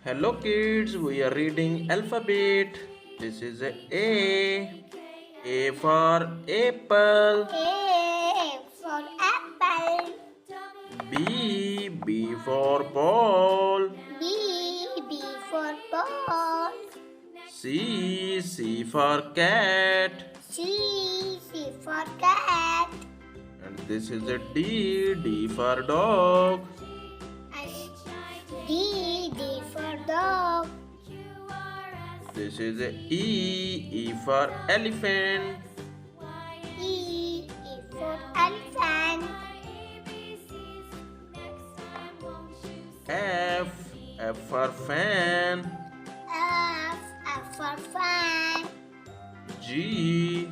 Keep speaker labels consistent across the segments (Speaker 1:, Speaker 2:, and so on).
Speaker 1: Hello kids, we are reading alphabet. This is A. A for apple.
Speaker 2: A for apple.
Speaker 1: B for ball.
Speaker 2: B for ball.
Speaker 1: C for cat.
Speaker 2: C for cat.
Speaker 1: And this is a D for dog.
Speaker 2: D for dog.
Speaker 1: This is a E for elephant.
Speaker 2: E for elephant.
Speaker 1: F for fan.
Speaker 2: F for fan.
Speaker 1: G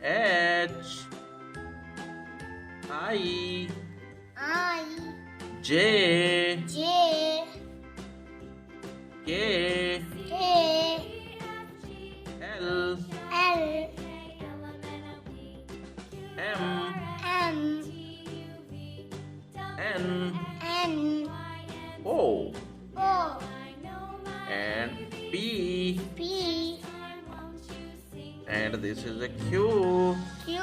Speaker 1: H I
Speaker 2: I
Speaker 1: J
Speaker 2: J
Speaker 1: K
Speaker 2: K
Speaker 1: L
Speaker 2: L
Speaker 1: M
Speaker 2: M
Speaker 1: N
Speaker 2: N
Speaker 1: O
Speaker 2: O
Speaker 1: and P,
Speaker 2: P
Speaker 1: and this is a Q
Speaker 2: Q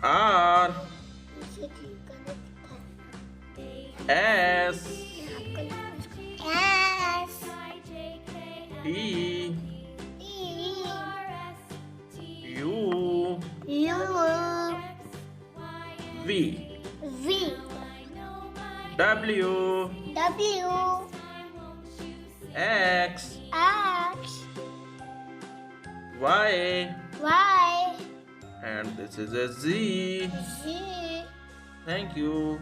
Speaker 1: R S
Speaker 2: S
Speaker 1: T
Speaker 2: E
Speaker 1: U
Speaker 2: U
Speaker 1: V
Speaker 2: V
Speaker 1: W
Speaker 2: W
Speaker 1: X
Speaker 2: X
Speaker 1: Y,
Speaker 2: Y
Speaker 1: and this is a Z.
Speaker 2: Z.
Speaker 1: Thank you.